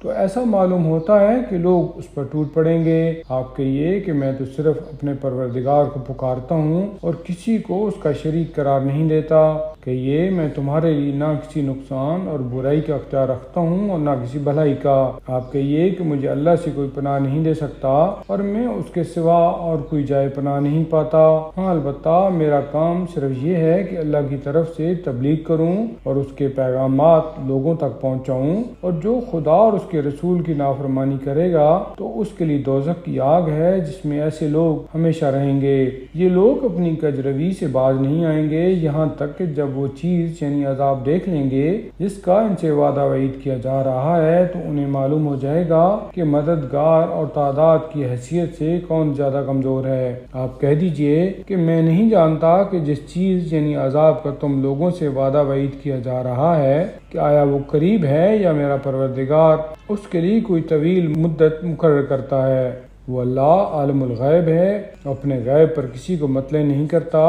Speaker 1: تو ایسا معلوم ہوتا ہے کہ لوگ اس پر ٹوٹ پڑیں گے، آپ کہیے کہ میں تو صرف اپنے پروردگار کو پکارتا ہوں اور کسی کو اس کا شریک قرار نہیں دیتا، کہیے میں تمہارے لیے نہ کسی نقصان اور برائی کا اختیار رکھتا ہوں اور نہ کسی بھلائی کا، آپ کہیے کہ مجھے اللہ سے کوئی پناہ نہیں دے سکتا اور میں اس کے سوا اور کوئی جائے پناہ نہیں پاتا، ہاں البتہ میرا کام صرف یہ ہے کہ اللہ کی طرف سے تبلیغ کروں اور اس کے پیغامات لوگوں تک پہنچاؤں، اور جو خدا اور اس کے رسول کی نافرمانی کرے گا تو اس کے لیے دوزخ کی آگ ہے جس میں ایسے لوگ ہمیشہ رہیں گے، یہ لوگ اپنی کجروی سے باز نہیں آئیں گے یہاں تک کہ جب وہ چیز یعنی عذاب دیکھ لیں گے جس کا ان سے وعدہ وعید کیا جا رہا ہے تو انہیں معلوم ہو جائے گا کہ مددگار اور تعداد کی حیثیت سے کون زیادہ کمزور ہے، آپ کہہ دیجئے کہ میں نہیں جانتا کہ جس چیز یعنی عذاب کا تم لوگوں سے وعدہ وعید کیا جا رہا ہے کہ آیا وہ قریب ہے یا میرا پروردگار اس کے لیے کوئی طویل مدت مقرر کرتا ہے، وہ اللہ عالم الغیب ہے، اپنے غیب پر کسی کو مطلع نہیں کرتا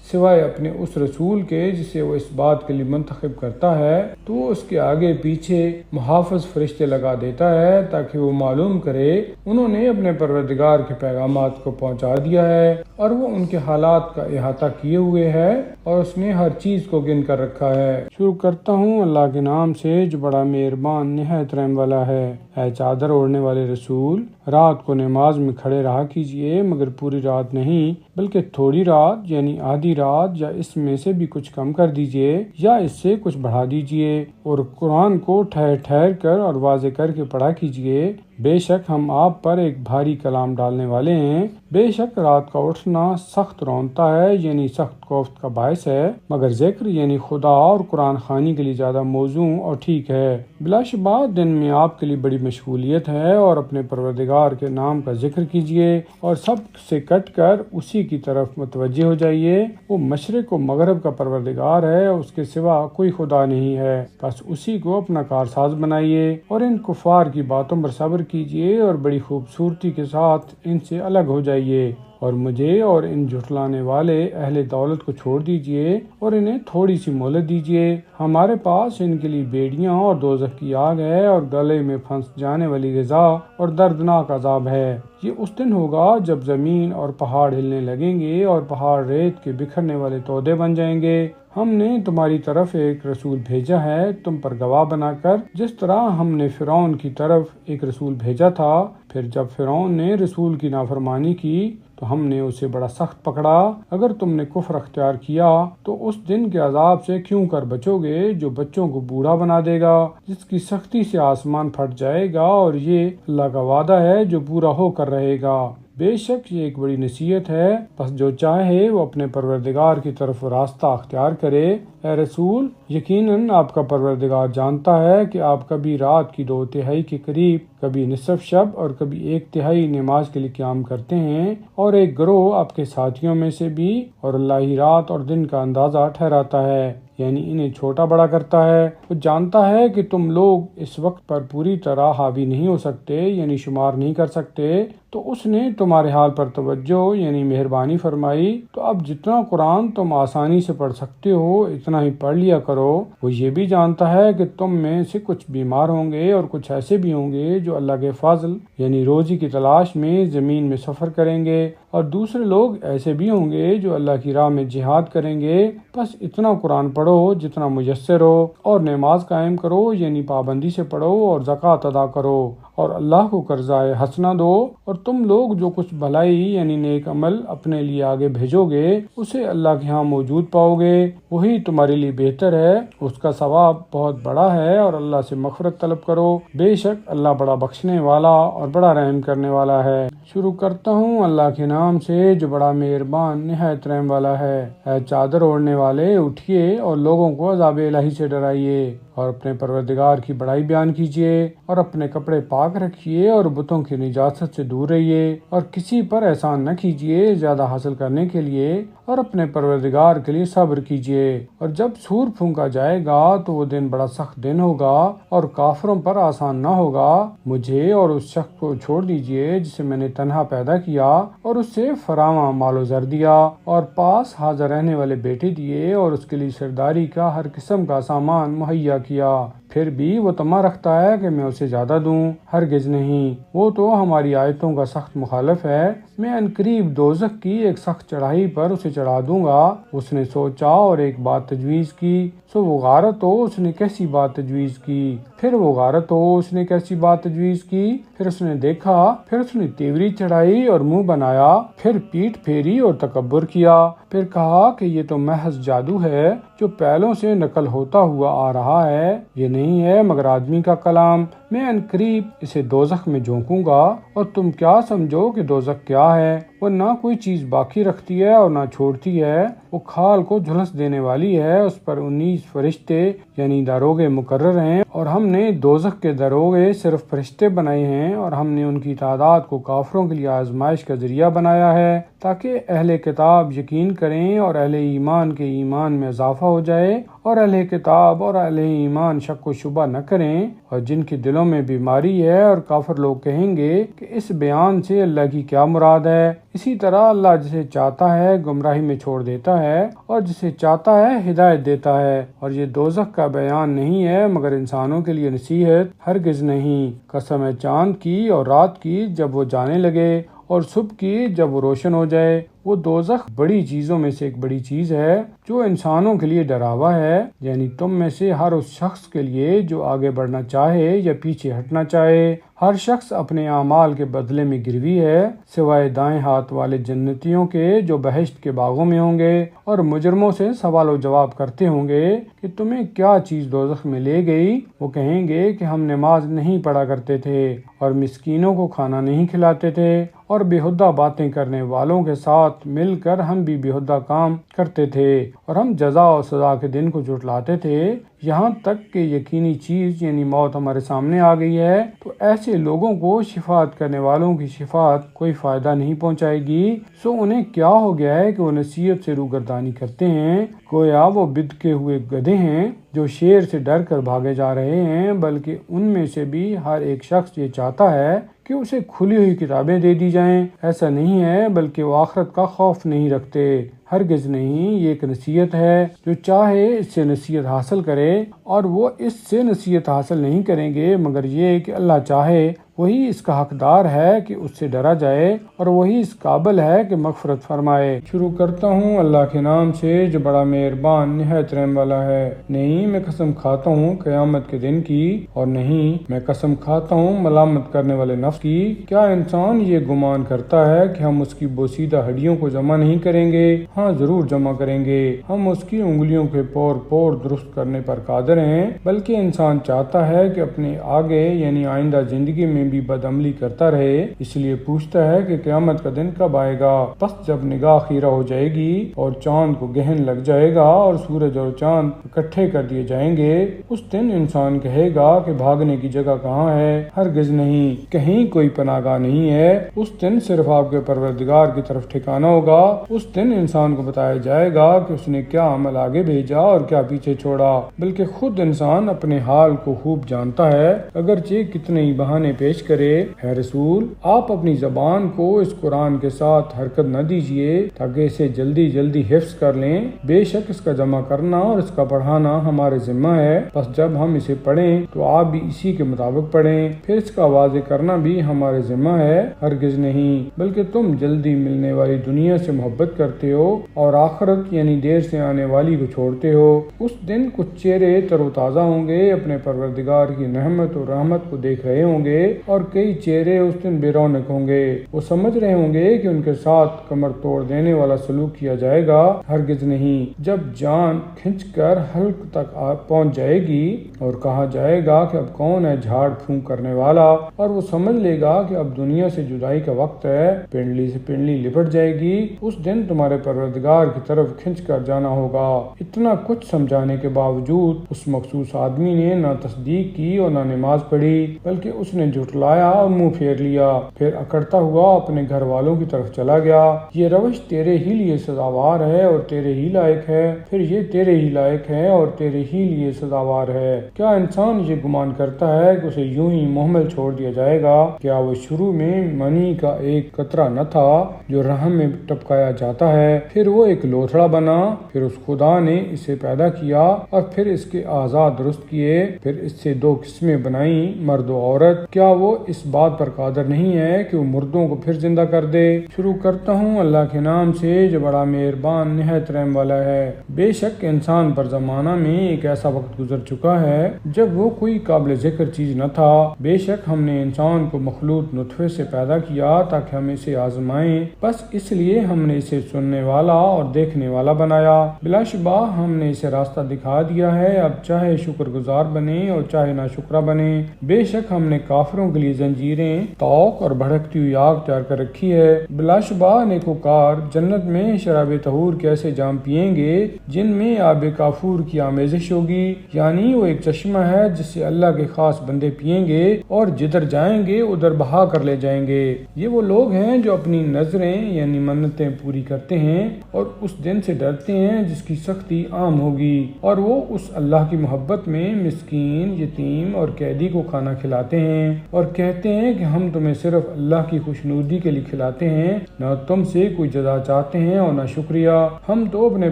Speaker 1: سوائے اپنے اس رسول کے جسے وہ اس بات کے لیے منتخب کرتا ہے، تو وہ اس کے آگے پیچھے محافظ فرشتے لگا دیتا ہے تاکہ وہ معلوم کرے انہوں نے اپنے پروردگار کے پیغامات کو پہنچا دیا ہے اور وہ ان کے حالات کا احاطہ کیے ہوئے ہے اور اس نے ہر چیز کو گن کر رکھا ہے۔ شروع کرتا ہوں اللہ کے نام سے جو بڑا مہربان نہایت رحم والا ہے۔ اے چادر اوڑھنے والے رسول، رات کو نماز میں کھڑے رہا کیجئے مگر پوری رات نہیں بلکہ تھوڑی رات یعنی آدھی رات یا اس میں سے بھی کچھ کم کر دیجئے یا اس سے کچھ بڑھا دیجئے، اور قرآن کو ٹھہر ٹھہر کر اور واضح کر کے پڑھا کیجئے، بے شک ہم آپ پر ایک بھاری کلام ڈالنے والے ہیں، بے شک رات کا اٹھنا سخت رونتا ہے یعنی سخت کوفت کا باعث ہے، مگر ذکر یعنی خدا اور قرآن خوانی کے لیے زیادہ موزوں اور ٹھیک ہے، بلا شبہ دن میں آپ کے لیے بڑی مشغولیت ہے، اور اپنے پروردگار کے نام کا ذکر کیجئے اور سب سے کٹ کر اسی کی طرف متوجہ ہو جائیے، وہ مشرق و مغرب کا پروردگار ہے، اس کے سوا کوئی خدا نہیں ہے، بس اسی کو اپنا کارساز بنائیے، اور ان کفار کی باتوں پر صبر کیجئے اور بڑی خوبصورتی کے ساتھ ان سے الگ ہو جائیے، اور مجھے اور ان جھٹلانے والے اہل دولت کو چھوڑ دیجئے اور انہیں تھوڑی سی مہلت دیجئے، ہمارے پاس ان کے لیے بیڑیاں اور دوزخ کی آگ ہے اور گلے میں پھنس جانے والی غذا اور دردناک عذاب ہے، یہ اس دن ہوگا جب زمین اور پہاڑ ہلنے لگیں گے اور پہاڑ ریت کے بکھرنے والے تودے بن جائیں گے، ہم نے تمہاری طرف ایک رسول بھیجا ہے تم پر گواہ بنا کر، جس طرح ہم نے فرعون کی طرف ایک رسول بھیجا تھا، پھر جب فرعون نے رسول کی نافرمانی کی تو ہم نے اسے بڑا سخت پکڑا۔ اگر تم نے کفر اختیار کیا تو اس دن کے عذاب سے کیوں کر بچو گے جو بچوں کو بوڑھا بنا دے گا، جس کی سختی سے آسمان پھٹ جائے گا، اور یہ اللہ کا وعدہ ہے جو پورا ہو کر رہے گا۔ بے شک یہ ایک بڑی نصیحت ہے، پس جو چاہے وہ اپنے پروردگار کی طرف راستہ اختیار کرے۔ اے رسول، یقیناً آپ کا پروردگار جانتا ہے کہ آپ کبھی رات کی 2/3 کے قریب، کبھی نصف شب اور کبھی 1/3 نماز کے لیے قیام کرتے ہیں، اور ایک گروہ آپ کے ساتھیوں میں سے بھی، اور اللہ ہی رات اور دن کا اندازہ ٹھہراتا ہے، یعنی انہیں چھوٹا بڑا کرتا ہے۔ وہ جانتا ہے کہ تم لوگ اس وقت پر پوری طرح حاوی نہیں ہو سکتے، یعنی شمار نہیں کر سکتے، تو اس نے تمہارے حال پر توجہ یعنی مہربانی فرمائی۔ تو اب جتنا قرآن تم آسانی سے پڑھ سکتے ہو اتنا ہی پڑھ لیا کرو۔ وہ یہ بھی جانتا ہے کہ تم میں سے کچھ بیمار ہوں گے اور کچھ ایسے بھی ہوں گے جو اللہ کے فضل یعنی روزی کی تلاش میں زمین میں سفر کریں گے، اور دوسرے لوگ ایسے بھی ہوں گے جو اللہ کی راہ میں جہاد کریں گے۔ بس اتنا قرآن پڑھو جتنا میسر ہو، اور نماز قائم کرو یعنی پابندی سے پڑھو، اور زکوٰۃ ادا کرو، اور اللہ کو قرضہ حسنہ دو، اور تم لوگ جو کچھ بھلائی یعنی نیک عمل اپنے لیے آگے بھیجو گے اسے اللہ کے ہاں موجود پاؤ گے، وہی تمہارے لیے بہتر ہے، اس کا ثواب بہت بڑا ہے، اور اللہ سے مغفرت طلب کرو، بے شک اللہ بڑا بخشنے والا اور بڑا رحم کرنے والا ہے۔ شروع کرتا ہوں اللہ کے نام سے جو بڑا مہربان نہایت رحم والا ہے۔ اے چادر اوڑھنے والے، اٹھیے اور لوگوں کو عذاب الہی سے ڈرائیے، اور اپنے پروردگار کی بڑائی بیان کیجیے، اور اپنے کپڑے پاک رکھیے، اور بتوں کی نجاست سے دور رہیے، اور کسی پر احسان نہ کیجیے زیادہ حاصل کرنے کے لیے، اور اپنے پروردگار کے لیے صبر کیجیے۔ اور جب سور پھونکا جائے گا تو وہ دن بڑا سخت دن ہوگا، اور کافروں پر آسان نہ ہوگا۔ مجھے اور اس شخص کو چھوڑ دیجیے جسے میں نے تنہا پیدا کیا، اور اس سے فراواں مال و زر دیا، اور پاس حاضر رہنے والے بیٹے دیے، اور اس کے لیے سرداری کا ہر قسم کا سامان مہیا کیا۔ پھر بھی وہ طمع رکھتا ہے کہ میں اسے زیادہ دوں، ہرگز نہیں، وہ تو ہماری آیتوں کا سخت مخالف ہے۔ میں عنقریب دوزخ کی ایک سخت چڑھائی پر اسے چڑھا دوں گا۔ اس نے سوچا اور ایک بات تجویز کی، سو وہ غارت ہو اس نے کیسی بات تجویز کی، پھر وہ غارت ہو اس نے کیسی بات تجویز کی، پھر اس نے دیکھا، پھر اس نے تیوری چڑھائی اور منہ بنایا، پھر پیٹھ پھیری اور تکبر کیا، پھر کہا کہ یہ تو محض جادو ہے جو پہلوں سے نقل ہوتا ہوا آ رہا ہے، یہ نہیں ہے مگر آدمی کا کلام۔ میں عنقریب اسے دوزخ میں جھونکوں گا، اور تم کیا سمجھو کہ دوزخ کیا ہے؟ وہ نہ کوئی چیز باقی رکھتی ہے اور نہ چھوڑتی ہے، وہ کھال کو جھلس دینے والی ہے، اس پر 19 فرشتے یعنی داروغے مقرر ہیں، اور ہم نے دوزخ کے داروغے صرف فرشتے بنائے ہیں، اور ہم نے ان کی تعداد کو کافروں کے لیے آزمائش کا ذریعہ بنایا ہے تاکہ اہل کتاب یقین کریں اور اہل ایمان کے ایمان میں اضافہ ہو جائے، اور اہل کتاب اور اہل ایمان شک و شبہ نہ کریں، اور جن کے دلوں میں بیماری ہے اور کافر لوگ کہیں گے کہ اس بیان سے اللہ کی کیا مراد ہے۔ اسی طرح اللہ جسے چاہتا ہے گمراہی میں چھوڑ دیتا ہے، اور جسے چاہتا ہے ہدایت دیتا ہے، اور یہ دوزخ کا بیان نہیں ہے مگر انسانوں کے لیے نصیحت، ہرگز نہیں۔ قسم ہے چاند کی اور رات کی جب وہ جانے لگے، اور صبح کی جب وہ روشن ہو جائے۔ وہ دوزخ بڑی چیزوں میں سے ایک بڑی چیز ہے جو انسانوں کے لیے ڈراوا ہے، یعنی تم میں سے ہر اس شخص کے لیے جو آگے بڑھنا چاہے یا پیچھے ہٹنا چاہے۔ ہر شخص اپنے اعمال کے بدلے میں گروی ہے، سوائے دائیں ہاتھ والے جنتیوں کے جو بہشت کے باغوں میں ہوں گے، اور مجرموں سے سوال و جواب کرتے ہوں گے کہ تمہیں کیا چیز دوزخ میں لے گئی؟ وہ کہیں گے کہ ہم نماز نہیں پڑھا کرتے تھے، اور مسکینوں کو کھانا نہیں کھلاتے تھے، اور بےہودہ باتیں کرنے والوں کے ساتھ مل کر ہم بھی بےہودہ کام کرتے تھے، اور ہم جزا و سزا کے دن کو جھٹلاتے تھے، یہاں تک کہ یقینی چیز یعنی موت ہمارے سامنے آ گئی ہے۔ تو ایسے لوگوں کو شفاعت کرنے والوں کی شفاعت کوئی فائدہ نہیں پہنچائے گی، سو انہیں کیا ہو گیا ہے کہ وہ نصیحت سے روگردانی کرتے ہیں، گویا وہ بدکے ہوئے گدھے ہیں جو شیر سے ڈر کر بھاگے جا رہے ہیں، بلکہ ان میں سے بھی ہر ایک شخص یہ چاہتا ہے کہ اسے کھلی ہوئی کتابیں دے دی جائیں۔ ایسا نہیں ہے، بلکہ وہ آخرت کا خوف نہیں رکھتے، ہرگز نہیں۔ یہ ایک نصیحت ہے، جو چاہے اس سے نصیحت حاصل کرے، اور وہ اس سے نصیحت حاصل نہیں کریں گے مگر یہ کہ اللہ چاہے وہی اس کا حقدار ہے کہ اس سے ڈرا جائے اور وہی اس قابل ہے کہ مغفرت فرمائے۔ شروع کرتا ہوں اللہ کے نام سے جو بڑا مہربان نہایت رحم والا ہے۔ نہیں میں قسم کھاتا ہوں قیامت کے دن کی، اور نہیں میں قسم کھاتا ہوں ملامت کرنے والے نفس کی۔ کیا انسان یہ گمان کرتا ہے کہ ہم اس کی بوسیدہ ہڈیوں کو جمع نہیں کریں گے؟ ہاں ضرور جمع کریں گے۔ ہم اس کی انگلیوں کے پور پور درست کرنے پر قادر ہیں، بلکہ انسان چاہتا ہے کہ اپنے آگے یعنی آئندہ زندگی میں بھی بدعملی کرتا رہے، اس لیے پوچھتا ہے کہ قیامت کا دن کب آئے گا۔ پس جب نگاہ خیرہ ہو جائے گی اور چاند کو گہن لگ جائے گا اور سورج اور چاند اکٹھے کر دیے جائیں گے، اس دن انسان کہے گا کہ بھاگنے کی جگہ کہاں ہے؟ ہرگز نہیں، کہیں کوئی پناہ گاہ نہیں ہے۔ اس دن صرف آپ کے پروردگار کی طرف ٹھکانا ہوگا۔ اس دن انسان کو بتایا جائے گا کہ اس نے کیا عمل آگے بھیجا اور کیا پیچھے چھوڑا، بلکہ خود انسان اپنے حال کو خوب جانتا ہے، اگرچہ کتنے ہی بہانے پیش کرے۔ اے رسول، آپ اپنی زبان کو اس قرآن کے ساتھ حرکت نہ دیجیے تاکہ اسے جلدی جلدی حفظ کر لیں۔ بے شک اس کا جمع کرنا اور اس کا پڑھانا ہمارے ذمہ ہے، بس جب ہم اسے پڑھیں تو آپ بھی اسی کے مطابق پڑھیں، پھر اس کا واضح کرنا بھی ہمارے ذمہ ہے۔ ہرگز نہیں، بلکہ تم جلدی ملنے والی دنیا سے محبت کرتے ہو اور آخرت یعنی دیر سے آنے والی کو چھوڑتے ہو۔ اس دن کچھ چہرے تر و تازہ ہوں گے، اپنے پروردگار کی نعمت اور رحمت کو دیکھ رہے ہوں گے، اور کئی چہرے اس دن بے رونق ہوں گے، وہ سمجھ رہے ہوں گے کہ ان کے ساتھ کمر توڑ دینے والا سلوک کیا جائے گا۔ ہرگز نہیں، جب جان کھنچ کر حلق تک پہنچ جائے گی اور کہا جائے گا کہ اب کون ہے جھاڑ پھونک کرنے والا، اور وہ سمجھ لے گا کہ اب دنیا سے جدائی کا وقت ہے، پنڈلی سے پنڈلی لپٹ جائے گی۔ اس دن تمہارے پروردگار کی طرف کھنچ کر جانا ہوگا۔ اتنا کچھ سمجھانے کے باوجود اس مخصوص آدمی نے نہ تصدیق کی اور نہ نماز پڑھی، بلکہ اس نے جھٹلایا اور منہ پھیر لیا، پھر اکڑتا ہوا اپنے گھر والوں کی طرف چلا گیا۔ یہ روش تیرے ہی لیے سزاوار ہے اور تیرے ہی لائق ہے، پھر یہ تیرے ہی لائق ہے اور تیرے ہی لیے سزاوار ہے۔ کیا انسان یہ گمان کرتا ہے کہ اسے یوں ہی محمل چھوڑ دیا جائے گا؟ کیا وہ شروع میں منی کا ایک قطرہ نہ تھا جو رحم میں ٹپکایا جاتا ہے، پھر وہ ایک لوتھڑا بنا، پھر اس خدا نے اسے پیدا کیا اور پھر اس کے اعضاء درست کیے، پھر اس سے دو قسمیں بنائیں، مرد و عورت۔ کیا وہ اس بات پر قادر نہیں ہے کہ وہ مردوں کو پھر زندہ کر دے؟ شروع کرتا ہوں اللہ کے نام سے جو بڑا مہربان نہایت رحم والا ہے۔ بے شک انسان پر زمانہ میں ایک ایسا وقت گزر چکا ہے جب وہ کوئی قابل ذکر چیز نہ تھا۔ بے شک ہم نے انسان کو مخلوط نطفے سے پیدا کیا تاکہ ہم اسے آزمائیں، بس اس لیے ہم نے اسے سننے والا اور دیکھنے والا بنایا۔ بلا شبہ ہم نے اسے راستہ دکھا دیا ہے، اب چاہے شکر گزار بنے اور چاہے ناشکرہ بنے۔ بے شک ہم نے کافروں کے لیے زنجیریں، طوق اور بھڑکتی ہوئی آگ تیار کر رکھی ہے۔ بلا شبہ نیکوکار جنت میں شراب طہور کے ایسے جام پیئیں گے جن میں آب کافور کی آمیزش ہوگی، یعنی وہ ایک چشمہ ہے جس سے اللہ کے خاص بندے پیئیں گے اور جدھر جائیں گے ادھر بہا کر لے جائیں گے۔ یہ وہ لوگ ہیں جو اپنی نظریں یعنی منتیں پوری کرتے ہیں اور اس دن سے ڈرتے ہیں جس کی سختی عام ہوگی، اور وہ اس اللہ کی محبت میں مسکین، یتیم اور قیدی کو کھانا کھلاتے ہیں اور کہتے ہیں کہ ہم تمہیں صرف اللہ کی خوشنودی کے لیے کھلاتے ہیں، نہ تم سے کوئی جزا چاہتے ہیں اور نہ شکریہ۔ ہم تو اپنے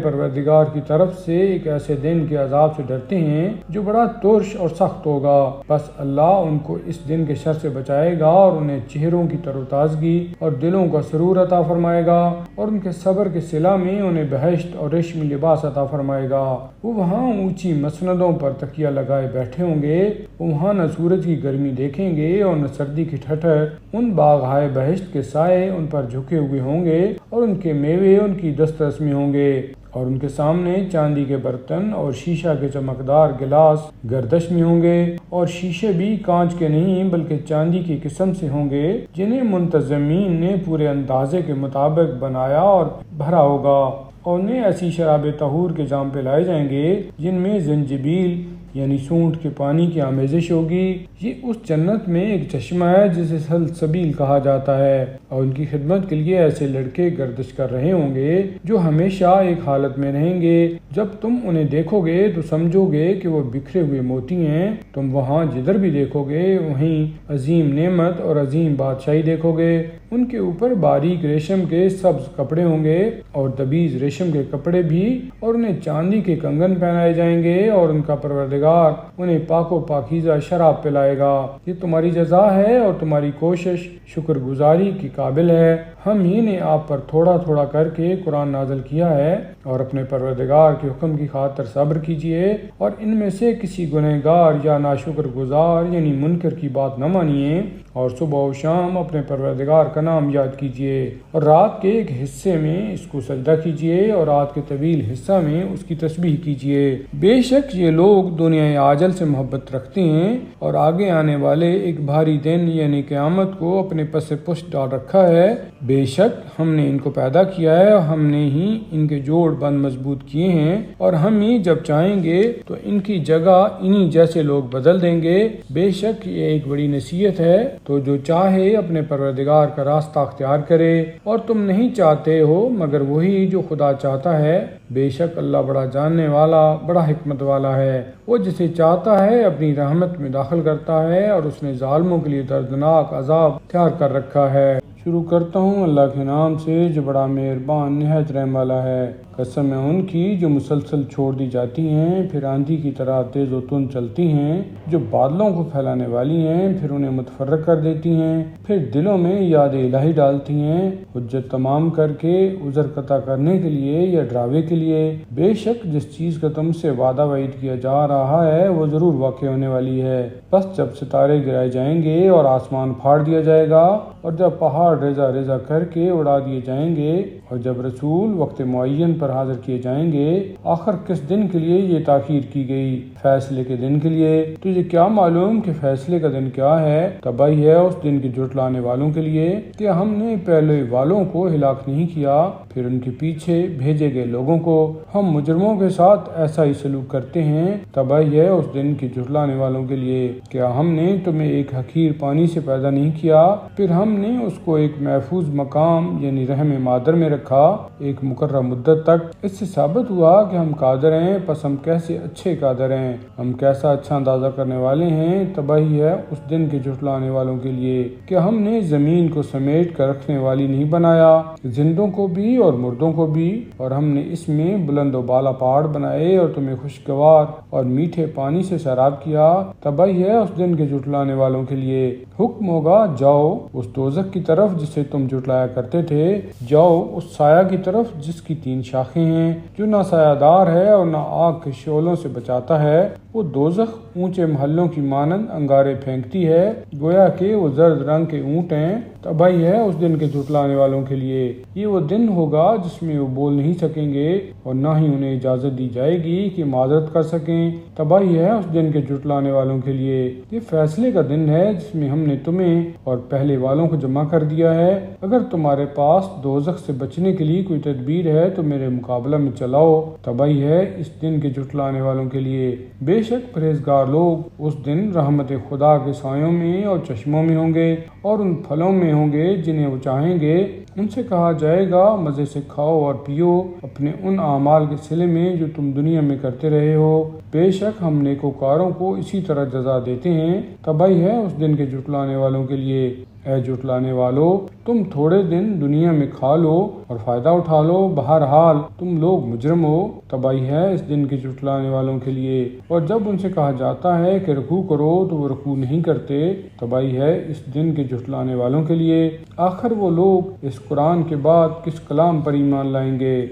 Speaker 1: پروردگار کی طرف سے ایک ایسے دن کے عذاب سے ڈرتے ہیں جو بڑا ترش اور سخت ہوگا، بس اللہ ان کو اس دن کے شر سے بچائے گا اور انہیں چہروں کی تر و تازگی اور دلوں کا سرور عطا فرمائے گا، اور ان کے صبر کے صلہ میں انہیں بہشت اور ریشمی لباس عطا فرمائے گا۔ وہ وہاں اونچی مسندوں پر تکیہ لگائے بیٹھے ہوں گے، وہاں نہ سورج کی گرمی دیکھیں گے اور نہ سردی کی ٹھٹھر۔ ان باغہائے بہشت کے سائے ان پر جھکے ہوئے ہوں گے اور ان کے میوے ان کی دسترس میں ہوں گے، اور ان کے سامنے چاندی کے برتن اور شیشہ کے چمکدار گلاس گردش میں ہوں گے، اور شیشے بھی کانچ کے نہیں بلکہ چاندی کی قسم سے ہوں گے جنہیں منتظمین نے پورے اندازے کے مطابق بنایا اور بھرا ہوگا، اور انہیں ایسی شراب طہور کے جام پلائے جائیں گے جن میں زنجبیل یعنی سونٹ کے پانی کی آمیزش ہوگی۔ یہ اس جنت میں ایک چشمہ ہے جسے سلسبیل کہا جاتا ہے، اور ان کی خدمت کے لیے ایسے لڑکے گردش کر رہے ہوں گے جو ہمیشہ ایک حالت میں رہیں گے۔ جب تم انہیں دیکھو گے تو سمجھو گے کہ وہ بکھرے ہوئے موتی ہیں، تم وہاں جدھر بھی دیکھو گے وہیں عظیم نعمت اور عظیم بادشاہی دیکھو گے۔ ان کے اوپر باریک ریشم کے سبز کپڑے ہوں گے اور دبیز ریشم کے کپڑے بھی، اور انہیں چاندی کے کنگن پہنائے جائیں گے، اور ان کا پروردگار پروردگار انہیں پاک و پاکیزہ شراب پلائے گا۔ یہ تمہاری جزا ہے اور تمہاری کوشش شکر گزاری کی قابل ہے۔ ہم ہی نے آپ پر تھوڑا تھوڑا کر کے قرآن نازل کیا ہے، اور اپنے پروردگار کے حکم کی خاطر صبر کیجیے، اور ان میں سے کسی گنہگار یا ناشکر گزار یعنی منکر کی بات نہ مانیے، اور صبح و شام اپنے پروردگار کا نام یاد کیجیے، اور رات کے ایک حصے میں اس کو سجدہ کیجیے، اور رات کے طویل حصہ میں اس کی تسبیح کیجیے۔ بے شک یہ لوگ دنیا عاجل سے محبت رکھتے ہیں، اور آگے آنے والے ایک بھاری دن یعنی قیامت کو اپنے پس پشت ڈال رکھا ہے۔ بے شک ہم نے ان کو پیدا کیا ہے، اور ہم نے ہی ان کے جوڑ بند مضبوط کیے ہیں، اور ہم ہی جب چاہیں گے تو ان کی جگہ انہی جیسے لوگ بدل دیں گے۔ بے شک یہ ایک بڑی نصیحت ہے، تو جو چاہے اپنے پروردگار کا راستہ اختیار کرے، اور تم نہیں چاہتے ہو مگر وہی جو خدا چاہتا ہے۔ بے شک اللہ بڑا جاننے والا، بڑا حکمت والا ہے۔ وہ جسے چاہتا ہے اپنی رحمت میں داخل کرتا ہے، اور اس نے ظالموں کے لیے دردناک عذاب تیار کر رکھا ہے۔ شروع کرتا ہوں اللہ کے نام سے جو بڑا مہربان نہایت رحم والا ہے۔ قسم ہے ان کی جو مسلسل چھوڑ دی جاتی ہیں، پھر آندھی کی طرح تیز و تند چلتی ہیں، جو بادلوں کو پھیلانے والی ہیں، پھر انہیں متفرق کر دیتی ہیں، پھر دلوں میں یاد الہی ڈالتی ہیں، حجت تمام کر کے عذر قطع کرنے کے لیے یا ڈراوے کے لیے۔ بے شک جس چیز کا تم سے وعدہ وعید کیا جا رہا ہے وہ ضرور واقع ہونے والی ہے۔ بس جب ستارے گرائے جائیں گے اور آسمان پھاڑ دیا جائے گا، اور جب پہاڑ ریزہ ریزہ کر کے اڑا دیے جائیں گے، اور جب رسول وقت معین پر حاضر کیے جائیں گے، آخر کس دن کے لیے یہ تاخیر کی گئی؟ فیصلے کے دن کے لیے۔ تجھے کیا معلوم کہ فیصلے کا دن کیا ہے؟ تباہی ہے اس دن کے جھٹلانے والوں کے لیے کہ ہم نے پہلے والوں کو ہلاک نہیں کیا، پھر ان کے پیچھے بھیجے گئے لوگوں کو ہم مجرموں کے ساتھ ایسا ہی سلوک کرتے ہیں۔ تباہی ہے اس دن کے جھٹلانے والوں کے لیے۔ کیا ہم نے تمہیں ایک حقیر پانی سے پیدا نہیں کیا، پھر ہم نے اس کو ایک محفوظ مقام یعنی رحم مادر میں رکھا ایک مقررہ مدت تک؟ اس سے ثابت ہوا کہ ہم قادر ہیں، پس ہم کیسے اچھے قادر ہیں، ہم کیسا اچھا اندازہ کرنے والے ہیں۔ تباہی ہے اس دن کے جھٹلانے والوں کے لیے کہ ہم نے زمین کو سمیٹ کر رکھنے والی نہیں بنایا، زندوں کو بھی اور مردوں کو بھی، اور ہم نے اس میں بلند و بالا پہاڑ بنائے اور تمہیں خوشگوار اور میٹھے پانی سے سیراب کیا۔ تباہی ہے اس دن کے جھٹلانے والوں کے لیے۔ حکم ہوگا جاؤ اس دوزخ کی طرف جسے تم جھٹلایا کرتے تھے، جاؤ اس سایہ کی طرف جس کی 3 شاخیں ہیں، جو نہ سایہ دار ہے اور نہ آگ کے شعلوں سے بچاتا ہے۔ وہ دوزخ اونچے محلوں کی مانند انگارے پھینکتی ہے، گویا کہ وہ زرد رنگ کے اونٹ ہیں۔ تباہی ہے اس دن کے جھٹلانے والوں کے لیے۔ یہ وہ دن ہوگا جس میں وہ بول نہیں سکیں گے، اور نہ ہی انہیں اجازت دی جائے گی کہ معذرت کر سکیں۔ تباہی ہے اس دن کے جھٹلانے والوں کے لیے۔ یہ فیصلے کا دن ہے جس میں ہم نے تمہیں اور پہلے والوں کو جمع کر دیا ہے۔ اگر تمہارے پاس دوزخ سے بچنے کے لیے کوئی تدبیر ہے تو میرے مقابلہ میں چلاؤ۔ تباہی ہے اس دن کے جھٹلانے والوں کے لیے۔ بے شک پرہیزگار لوگ اس دن رحمت خدا کے سایوں میں اور چشموں میں ہوں گے، اور ان پھلوں میں ہوں گے جنہیں وہ چاہیں گے۔ ان سے کہا جائے گا مزے سے کھاؤ اور پیو اپنے ان اعمال کے صلے میں جو تم دنیا میں کرتے رہے ہو، بے شک ہم نیکوکاروں کو اسی طرح جزا دیتے ہیں۔ تباہی ہے اس دن کے جھٹلانے والوں کے لیے۔ اے جھٹلانے والو، تم تھوڑے دن دنیا میں کھا لو اور فائدہ اٹھا لو، بہرحال تم لوگ مجرم ہو۔ تباہی ہے اس دن کے جھٹلانے والوں کے لیے۔ اور جب ان سے کہا جاتا ہے کہ رکوع کرو تو وہ رکوع نہیں کرتے۔ تباہی ہے اس دن کے جھٹلانے والوں کے لیے۔ آخر وہ لوگ اس قرآن کے بعد کس کلام پر ایمان لائیں گے؟